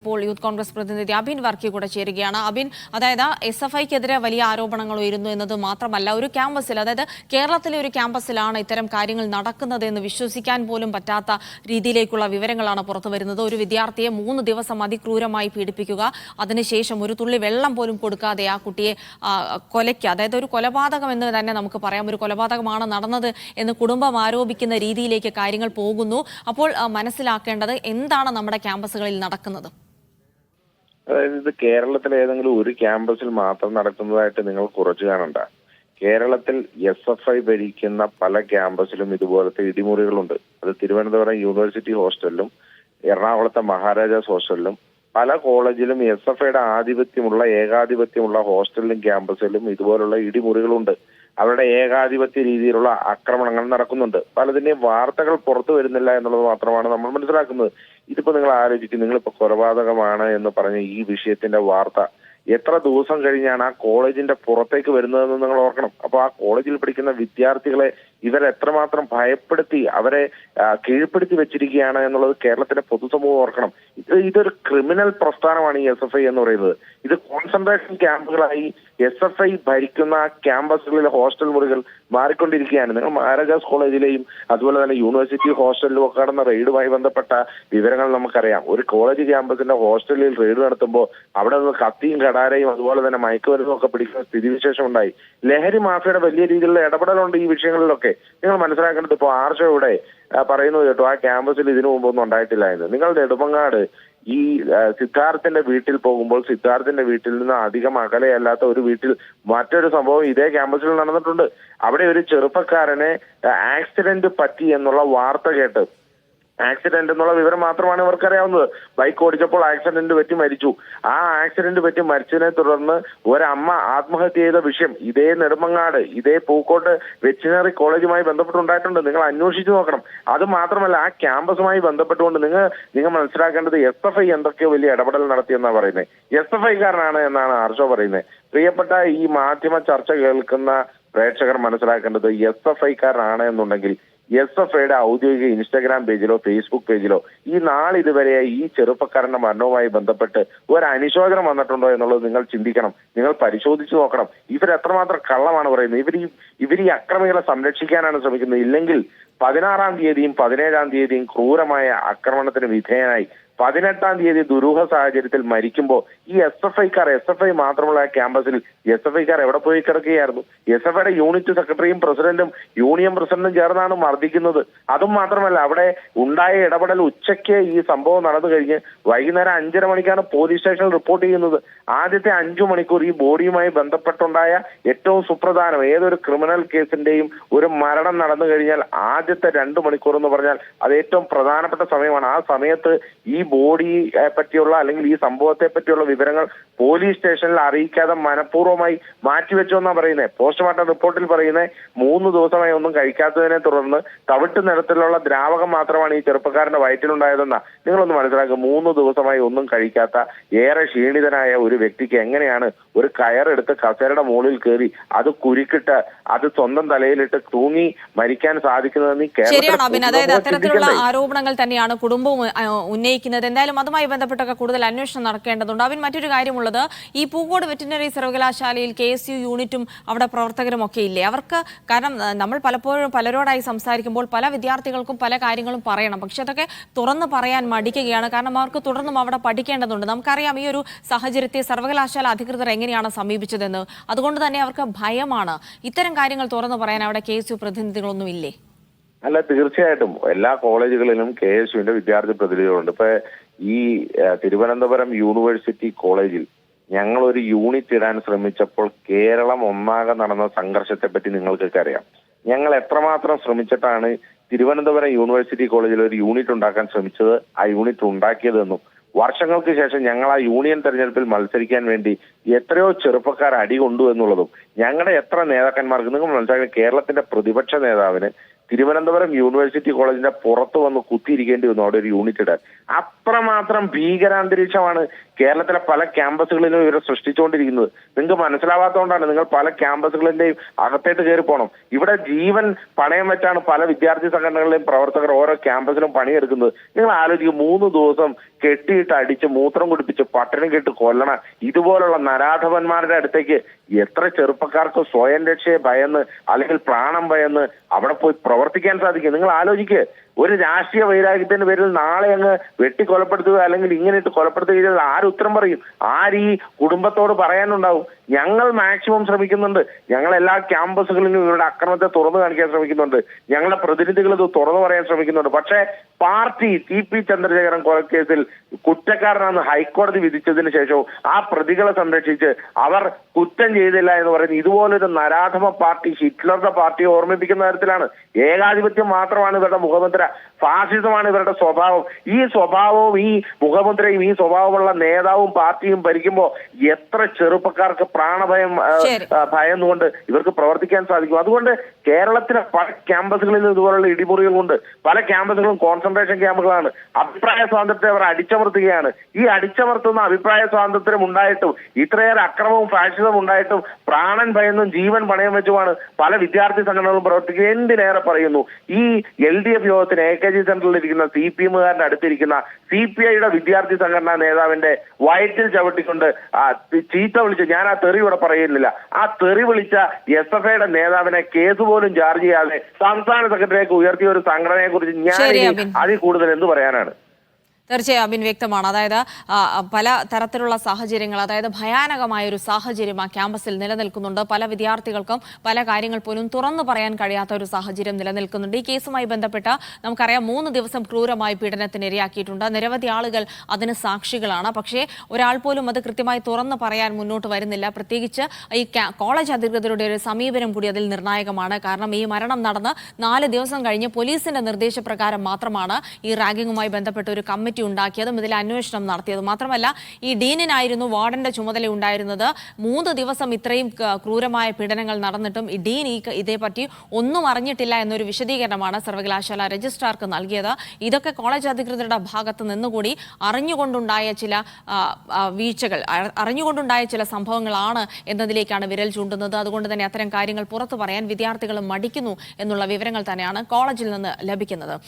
ഇപ്പോൾ യൂത്ത് കോൺഗ്രസ് പ്രതിനിധി അബിൻ വർക്കി കൂടെ ചേരുകയാണ്. അബിൻ, അതായത് SFIക്കെതിരെ വലിയ ആരോപണങ്ങൾ ഉയരുന്നു എന്നത് മാത്രമല്ല, ഒരു ക്യാമ്പസിൽ, അതായത് കേരളത്തിലെ ഒരു ക്യാമ്പസിലാണ് ഇത്തരം കാര്യങ്ങൾ നടക്കുന്നത് എന്ന് വിശ്വസിക്കാൻ പോലും പറ്റാത്ത രീതിയിലേക്കുള്ള വിവരങ്ങളാണ് പുറത്തു വരുന്നത്. ഒരു വിദ്യാർത്ഥിയെ 3 ദിവസം അതിക്രൂരമായി പീഡിപ്പിക്കുക, അതിനുശേഷം ഒരു തുള്ളി വെള്ളം പോലും കൊടുക്കാതെ ആ കുട്ടിയെ കൊലയ്ക്കുക, അതായത് ഒരു കൊലപാതകം എന്ന് തന്നെ നമുക്ക് പറയാം. ഒരു കൊലപാതകമാണ് നടന്നത് എന്ന് കുടുംബം ആരോപിക്കുന്ന രീതിയിലേക്ക് കാര്യങ്ങൾ പോകുന്നു. അപ്പോൾ മനസ്സിലാക്കേണ്ടത് എന്താണ് നമ്മുടെ ക്യാമ്പസുകളിൽ നടക്കുന്നത്? അതായത് ഇത് കേരളത്തിലെ ഏതെങ്കിലും ഒരു ക്യാമ്പസിൽ മാത്രം നടക്കുന്നതായിട്ട് നിങ്ങൾ കുറച്ചു കാണണ്ട. കേരളത്തിൽ SFI ഭരിക്കുന്ന പല ക്യാമ്പസിലും ഇതുപോലത്തെ ഇടിമുറികളുണ്ട്. അത് തിരുവനന്തപുരം യൂണിവേഴ്സിറ്റി ഹോസ്റ്റലിലും എറണാകുളത്തെ മഹാരാജാസ് ഹോസ്റ്റലിലും പല കോളേജിലും SFIയുടെ ഏകാധിപത്യമുള്ള ഹോസ്റ്റലിലും ക്യാമ്പസിലും ഇതുപോലുള്ള ഇടിമുറികളുണ്ട്. അവരുടെ ഏകാധിപത്യ രീതിയിലുള്ള ആക്രമണങ്ങൾ നടക്കുന്നുണ്ട്. പലതിന്റെയും വാർത്തകൾ പുറത്തു വരുന്നില്ല എന്നുള്ളത് മാത്രമാണ് നമ്മൾ മനസ്സിലാക്കുന്നത്. ഇതിപ്പോ നിങ്ങൾ ആലോചിക്കും, നിങ്ങളിപ്പോ കൊലപാതകമാണ് എന്ന് പറഞ്ഞ ഈ വിഷയത്തിന്റെ വാർത്ത എത്ര ദിവസം കഴിഞ്ഞാണ് ആ കോളേജിന്റെ പുറത്തേക്ക് വരുന്നതെന്ന് നിങ്ങൾ ഓർക്കണം. അപ്പൊ ആ കോളേജിൽ പഠിക്കുന്ന വിദ്യാർത്ഥികളെ ഇവരെത്രമാത്രം ഭയപ്പെടുത്തി അവരെ കീഴ്പ്പെടുത്തി വെച്ചിരിക്കുകയാണ് എന്നുള്ളത് കേരളത്തിലെ പൊതുസമൂഹം ഓർക്കണം. ഇതൊരു ക്രിമിനൽ പ്രസ്ഥാനമാണ് ഈ SFI എന്ന് പറയുന്നത്. ഇത് കോൺസെൻട്രേഷൻ ക്യാമ്പുകളായി SFI ഭരിക്കുന്ന ക്യാമ്പസുകളിലെ ഹോസ്റ്റൽ മുറികൾ മാറിക്കൊണ്ടിരിക്കുകയാണ്. നിങ്ങൾ മഹാരാജാസ് കോളേജിലെയും അതുപോലെ തന്നെ യൂണിവേഴ്സിറ്റി ഹോസ്റ്റലിലും ഒക്കെ നടന്ന റെയ്ഡുമായി ബന്ധപ്പെട്ട വിവരങ്ങൾ നമുക്കറിയാം. ഒരു കോളേജ് ക്യാമ്പസിന്റെ ഹോസ്റ്റലിൽ റെയ്ഡ് നടത്തുമ്പോൾ അവിടെ നിന്ന് കത്തിയും കടാരയും അതുപോലെ തന്നെ മയക്കുമരുന്നും ഒക്കെ പിടിക്കുന്ന സ്ഥിതിവിശേഷം ഉണ്ടായി. ലഹരി മാഫിയയുടെ വലിയ രീതിയിലുള്ള ഇടപെടലുണ്ട് ഈ വിഷയങ്ങളിലൊക്കെ. നിങ്ങൾ മനസ്സിലാക്കേണ്ടത്, ഇപ്പോൾ ആർഷോ ഇവിടെ പറയുന്നത് കേട്ടോ, ആ ക്യാമ്പസിൽ ഇതിനു മുമ്പൊന്നും ഉണ്ടായിട്ടില്ല എന്ന്. നിങ്ങൾ നെടുമങ്ങാട് ഈ സിദ്ധാർത്ഥിന്റെ വീട്ടിൽ പോകുമ്പോൾ സിദ്ധാർത്ഥിന്റെ വീട്ടിൽ നിന്ന് അധികം അകലെയല്ലാത്ത ഒരു വീട്ടിൽ മറ്റൊരു സംഭവം ഇതേ ക്യാമ്പസിൽ നടന്നിട്ടുണ്ട്. അവിടെ ഒരു ചെറുപ്പക്കാരനെ ആക്സിഡന്റ് പറ്റി എന്നുള്ള വാർത്ത കേട്ട്, ആക്സിഡന്റ് എന്നുള്ള വിവരം മാത്രമാണ് ഇവർക്കറിയാവുന്നത്. ബൈക്ക് ഓടിച്ചപ്പോൾ ആക്സിഡന്റ് പറ്റി മരിച്ചു. ആ ആക്സിഡന്റ് പറ്റി മരിച്ചതിനെ തുടർന്ന് ഒരമ്മ ആത്മഹത്യ ചെയ്ത വിഷയം ഇതേ നെടുമങ്ങാട്, ഇതേ പൂക്കോട്ട് വെറ്റിനറി കോളേജുമായി ബന്ധപ്പെട്ടുണ്ടായിട്ടുണ്ട്. നിങ്ങൾ അന്വേഷിച്ചു നോക്കണം. അത് മാത്രമല്ല, ആ ക്യാമ്പസുമായി ബന്ധപ്പെട്ടുകൊണ്ട് നിങ്ങൾ മനസ്സിലാക്കേണ്ടത് SFI എന്തൊക്കെയോ വലിയ ഇടപെടൽ നടത്തിയെന്നാണ് പറയുന്നത്. SFIക്കാരനാണ് എന്നാണ് ഹർഷോ പറയുന്നത്. പ്രിയപ്പെട്ട ഈ മാധ്യമ ചർച്ച കേൾക്കുന്ന പ്രേക്ഷകർ മനസ്സിലാക്കേണ്ടത്, SFIക്കാരനാണ് എന്നുണ്ടെങ്കിൽ SFIയുടെ ഔദ്യോഗിക ഇൻസ്റ്റാഗ്രാം പേജിലോ ഫേസ്ബുക്ക് പേജിലോ ഈ നാളിതുവരെ ഈ ചെറുപ്പക്കാരന്റെ മരണവുമായി ബന്ധപ്പെട്ട് ഒരു അനുശോചനം വന്നിട്ടുണ്ടോ എന്നുള്ളത് നിങ്ങൾ ചിന്തിക്കണം. നിങ്ങൾ പരിശോധിച്ചു നോക്കണം. ഇവരെത്രമാത്രം കള്ളമാണ് പറയുന്നത്. ഇവർ ഈ അക്രമികളെ സംരക്ഷിക്കാനാണ് ശ്രമിക്കുന്നത്. ഇല്ലെങ്കിൽ 16-ാം തീയതിയും 17-ാം തീയതിയും ക്രൂരമായ ആക്രമണത്തിന് വിധേയനായി 18-ാം തീയതി ദുരൂഹ സാഹചര്യത്തിൽ മരിക്കുമ്പോൾ ഈ SFI മാത്രമുള്ള ക്യാമ്പസിൽ SFIക്കാർ എവിടെ പോയി കിടക്കുകയായിരുന്നു? SFIയുടെ യൂണിറ്റ് സെക്രട്ടറിയും പ്രസിഡന്റും യൂണിയൻ പ്രസിഡന്റും ചേർന്നാണ് മർദ്ദിക്കുന്നത്. അതും മാത്രമല്ല, അവിടെ ഉണ്ടായ ഇടപെടൽ ഉച്ചയ്ക്ക് ഈ സംഭവം നടന്നു കഴിഞ്ഞ് വൈകുന്നേരം 5:30 മണിക്കാണ് പോലീസ് സ്റ്റേഷനിൽ റിപ്പോർട്ട് ചെയ്യുന്നത്. ആദ്യത്തെ 5 മണിക്കൂർ ഈ ബോഡിയുമായി ബന്ധപ്പെട്ടുണ്ടായ ഏറ്റവും സുപ്രധാനം ഏതൊരു ക്രിമിനൽ കേസിന്റെയും ഒരു മരണം നടന്നു കഴിഞ്ഞാൽ ആദ്യത്തെ 2 മണിക്കൂർ എന്ന് പറഞ്ഞാൽ അത് ഏറ്റവും പ്രധാനപ്പെട്ട സമയമാണ്. ആ സമയത്ത് ഈ ബോഡിയെ പറ്റിയുള്ള അല്ലെങ്കിൽ ഈ സംഭവത്തെ പറ്റിയുള്ള വിവരങ്ങൾ പോലീസ് സ്റ്റേഷനിൽ അറിയിക്കാതെ മനഃപൂർവ്വമായി മാറ്റിവെച്ചു എന്നാണ് പറയുന്നത്. പോസ്റ്റ്മോർട്ടം റിപ്പോർട്ടിൽ പറയുന്നത് 3 ദിവസമായി ഒന്നും കഴിക്കാത്തതിനെ തുടർന്ന് തവിട്ട് നിറത്തിലുള്ള ദ്രാവകം മാത്രമാണ് ഈ ചെറുപ്പക്കാരന്റെ വയറ്റിലുണ്ടായതെന്നാ. നിങ്ങളൊന്ന് മനസ്സിലാക്കുക, 3 ദിവസമായി ഒന്നും കഴിക്കാത്ത ഏറെ ക്ഷീണിതനായ ഒരു വ്യക്തിക്ക് എങ്ങനെയാണ് ഒരു കയറെടുത്ത് കസേരയുടെ മുകളിൽ കയറി അത് കുരുക്കിട്ട് അത് സ്വന്തം തലയിലിട്ട് തൂങ്ങി മരിക്കാൻ സാധിക്കുന്നതെന്ന് ശരിയാണ് അബിൻ. അതായത് അത്തരത്തിലുള്ള ആരോപണങ്ങൾ തന്നെയാണ് കുടുംബവും ഉന്നയിക്കുന്നത്. എന്തായാലും അതുമായി ബന്ധപ്പെട്ടൊക്കെ കൂടുതൽ അന്വേഷണം നടക്കേണ്ടതുണ്ട്. അബിൻ, മറ്റൊരു കാര്യമുള്ളത്, ഈ പൂക്കോട് വെറ്റിനറി സർവകലാശാലയിൽ KSU യൂണിറ്റും അവിടെ പ്രവർത്തകരും ഒക്കെ ഇല്ലേ? അവർക്ക്, കാരണം നമ്മൾ പലപ്പോഴും പലരോടായി സംസാരിക്കുമ്പോൾ പല വിദ്യാർത്ഥികൾക്കും പല കാര്യങ്ങളും പറയണം, പക്ഷെ അതൊക്കെ തുറന്നു പറയാൻ മടിക്കുകയാണ്. കാരണം അവർക്ക് തുടർന്നും അവിടെ പഠിക്കേണ്ടതുണ്ട്. നമുക്കറിയാം ഈ ഒരു സാഹചര്യത്തെ സർവകലാശാല അധികൃതർ എങ്ങനെയാണ് സമീപിച്ചതെന്ന്. അതുകൊണ്ട് തന്നെ അവർക്ക് ഭയമാണ്. ഇത്തരം കാര്യങ്ങൾ തുറന്നു പറയാൻ അവിടെ KSU പ്രതിനിധികളൊന്നും ഇല്ലേ? അല്ല, തീർച്ചയായിട്ടും എല്ലാ കോളേജുകളിലും KSUവിന്റെ വിദ്യാർത്ഥി പ്രതിനിധികളുണ്ട്. ഇപ്പൊ ഈ തിരുവനന്തപുരം യൂണിവേഴ്സിറ്റി കോളേജിൽ ഞങ്ങൾ ഒരു യൂണിറ്റ് ഇടാൻ ശ്രമിച്ചപ്പോൾ കേരളം ഒന്നാകെ നടന്ന സംഘർഷത്തെ പറ്റി നിങ്ങൾക്കൊക്കെ അറിയാം. ഞങ്ങൾ എത്രമാത്രം ശ്രമിച്ചിട്ടാണ് തിരുവനന്തപുരം യൂണിവേഴ്സിറ്റി കോളേജിൽ ഒരു യൂണിറ്റ് ഉണ്ടാക്കാൻ ശ്രമിച്ചത്, ആ യൂണിറ്റ് ഉണ്ടാക്കിയതെന്നും വർഷങ്ങൾക്ക് ശേഷം ഞങ്ങൾ ആ യൂണിയൻ തെരഞ്ഞെടുപ്പിൽ മത്സരിക്കാൻ വേണ്ടി എത്രയോ ചെറുപ്പക്കാർ അടികൊണ്ടു എന്നുള്ളതും ഞങ്ങളുടെ എത്ര നേതാക്കന്മാർക്ക് നിങ്ങൾ മനസ്സിലാക്കി. കേരളത്തിന്റെ പ്രതിപക്ഷ നേതാവിന് തിരുവനന്തപുരം യൂണിവേഴ്സിറ്റി കോളേജിന്റെ പുറത്ത് വന്ന് കുത്തിയിരിക്കേണ്ടി വന്നു അവിടെ ഒരു യൂണിറ്റ് ഇടാൻ. അത്രമാത്രം ഭീകരാന്തരീക്ഷമാണ് കേരളത്തിലെ പല ക്യാമ്പസുകളിലും ഇവരെ സൃഷ്ടിച്ചുകൊണ്ടിരിക്കുന്നത്. നിങ്ങൾക്ക് മനസ്സിലാവാത്തതുകൊണ്ടാണ് നിങ്ങൾ പല ക്യാമ്പസുകളിന്റെയും അകത്തേട്ട് കയറി പോകണം. ഇവിടെ ജീവൻ പണയം വെച്ചാണ് പല വിദ്യാർത്ഥി സംഘടനകളിലെയും പ്രവർത്തകർ ഓരോ ക്യാമ്പസിലും പണിയെടുക്കുന്നത്. നിങ്ങൾ ആലോചിക്കും, 3 ദിവസം കെട്ടിയിട്ട് അടിച്ച് മൂത്രം കുടിപ്പിച്ച് പട്ടിണി കെട്ട് കൊല്ലണ ഇതുപോലുള്ള നരാധവന്മാരുടെ അടുത്തേക്ക് എത്ര ചെറുപ്പക്കാർക്ക് സ്വയം രക്ഷയെ ഭയന്ന് അല്ലെങ്കിൽ പ്രാണം ഭയന്ന് അവിടെ പോയി പ്രവർത്തിക്കാൻ സാധിക്കും? നിങ്ങൾ ആലോചിക്കുക. ഒരു രാഷ്ട്രീയ വൈരാഗ്യത്തിന്റെ പേരിൽ നാളെ അങ്ങ് വെട്ടിക്കൊലപ്പെടുത്തുക അല്ലെങ്കിൽ ഇങ്ങനെ ഇട്ട് കൊലപ്പെടുത്തുക ചെയ്താൽ ആര് ഉത്തരം പറയും? ആര് ഈ കുടുംബത്തോട് പറയാനുണ്ടാവും? ഞങ്ങൾ മാക്സിമം ശ്രമിക്കുന്നുണ്ട്. ഞങ്ങൾ എല്ലാ ക്യാമ്പസുകളിലും ഇവരുടെ അക്രമത്തെ തുറന്നു കാണിക്കാൻ ശ്രമിക്കുന്നുണ്ട്. ഞങ്ങളുടെ പ്രതിനിധികൾ ഇത് തുറന്നു പറയാൻ ശ്രമിക്കുന്നുണ്ട്. പക്ഷേ പാർട്ടി TP ചന്ദ്രശേഖരൻ കൊലക്കേസിൽ കുറ്റക്കാരനാണെന്ന് ഹൈക്കോടതി വിധിച്ചതിന് ശേഷവും ആ പ്രതികളെ സംരക്ഷിച്ച് അവർ കുറ്റം ചെയ്തില്ല എന്ന് പറയുന്നത് ഇതുപോലൊരു നരാധമ പാർട്ടി, ഹിറ്റ്ലറുടെ പാർട്ടിയെ ഓർമ്മിപ്പിക്കുന്ന തരത്തിലാണ്. ഏകാധിപത്യം മാത്രമാണ് ഇവരുടെ മുഖമുദ്ര, ഫാസിസമാണ് ഇവരുടെ സ്വഭാവം. ഈ സ്വഭാവവും ഈ മുഖമുദ്രയും ഈ സ്വഭാവമുള്ള നേതാവും പാർട്ടിയും ഭരിക്കുമ്പോൾ എത്ര ചെറുപ്പക്കാർക്ക് പ്രാണഭയം ഭയന്നുകൊണ്ട് ഇവർക്ക് പ്രവർത്തിക്കാൻ സാധിക്കും? അതുകൊണ്ട് കേരളത്തിലെ പല ക്യാമ്പസുകളിലും ഇതുപോലുള്ള ഇടിമുറികളുണ്ട്. പല ക്യാമ്പസുകളും കോൺസെൻട്രേഷൻ ക്യാമ്പുകളാണ്. അഭിപ്രായ സ്വാതന്ത്ര്യത്തെ അവർ അടിച്ചമർത്തുകയാണ്. ഈ അടിച്ചമർത്തുന്ന അഭിപ്രായ സ്വാതന്ത്ര്യം ഉണ്ടായിട്ടും ഇത്രയേറെ അക്രമവും ഫാഷിസവും ഉണ്ടായിട്ടും പ്രാണൻ ഭയന്നും ജീവൻ പണയം വെച്ചുമാണ് പല വിദ്യാർത്ഥി സംഘടനകളും പ്രവർത്തിക്കുക. എന്തിനേറെ പറയുന്നു, ഈ LDF യോഗത്തിന് AKG സെന്ററിൽ ഇരിക്കുന്ന CPM-കാരന്റെ അടുത്തിരിക്കുന്ന CPI-യുടെ വിദ്യാർത്ഥി സംഘടനാ നേതാവിന്റെ വയറ്റിൽ ചവിട്ടിക്കൊണ്ട് ചീത്ത വിളിച്ച്, ഞാൻ ആ തെറി ഇവിടെ പറയുന്നില്ല, ആ തെറി വിളിച്ച SFI-യുടെ നേതാവിനെ കേസ് പോലും ചാർജ് ചെയ്യാതെ സംസ്ഥാന സെക്രട്ടറിയേക്ക് ഉയർത്തിയ ഒരു സംഘടനയെ കുറിച്ച് ഞാൻ അതിൽ കൂടുതൽ എന്ത് പറയാനാണ്? തീർച്ചയായും അബിൻ, വ്യക്തമാണ്. അതായത് പല തരത്തിലുള്ള സാഹചര്യങ്ങൾ, അതായത് ഭയാനകമായ ഒരു സാഹചര്യം ആ ക്യാമ്പസിൽ നിലനിൽക്കുന്നുണ്ട്. പല വിദ്യാർത്ഥികൾക്കും പല കാര്യങ്ങൾ പോലും തുറന്നു പറയാൻ കഴിയാത്ത ഒരു സാഹചര്യം നിലനിൽക്കുന്നുണ്ട്. ഈ കേസുമായി ബന്ധപ്പെട്ട് നമുക്കറിയാം 3 ദിവസം ക്രൂരമായി പീഡനത്തിന് ഇരയാക്കിയിട്ടുണ്ട്. നിരവധി ആളുകൾ അതിന് സാക്ഷികളാണ്. പക്ഷേ ഒരാൾ പോലും അത് കൃത്യമായി തുറന്നു പറയാൻ മുന്നോട്ട് വരുന്നില്ല. പ്രത്യേകിച്ച് ഈ കോളേജ് അധികൃതരുടെ ഒരു സമീപനം കൂടി അതിൽ നിർണായകമാണ്. കാരണം ഈ മരണം നടന്ന് 4 ദിവസം കഴിഞ്ഞ് പോലീസിന്റെ നിർദ്ദേശപ്രകാരം മാത്രമാണ് ഈ റാഗിങ്ങുമായി ബന്ധപ്പെട്ട ഒരു കമ്മിറ്റി ഉണ്ടാക്കിയതും ഇതിൽ അന്വേഷണം നടത്തിയത്. മാത്രമല്ല ഈ ഡീനിനായിരുന്നു വാർഡന്റെ ചുമതല ഉണ്ടായിരുന്നത്. 3 ദിവസം ഇത്രയും ക്രൂരമായ പീഡനങ്ങൾ നടന്നിട്ടും ഈ ഡീൻ ഇതേപ്പറ്റി ഒന്നും അറിഞ്ഞിട്ടില്ല എന്നൊരു വിശദീകരണമാണ് സർവകലാശാല രജിസ്ട്രാർക്ക് നൽകിയത്. ഇതൊക്കെ കോളേജ് അധികൃതരുടെ ഭാഗത്ത് നിന്നുകൂടി അറിഞ്ഞുകൊണ്ടുണ്ടായ ചില വീഴ്ചകൾ, അറിഞ്ഞുകൊണ്ടുണ്ടായ ചില സംഭവങ്ങളാണ് എന്നതിലേക്കാണ് വിരൽ ചൂണ്ടുന്നത്. അതുകൊണ്ട് തന്നെ അത്തരം കാര്യങ്ങൾ പുറത്തു പറയാൻ വിദ്യാർത്ഥികൾ മടിക്കുന്നു എന്നുള്ള വിവരങ്ങൾ തന്നെയാണ് കോളേജിൽ നിന്ന് ലഭിക്കുന്നത്.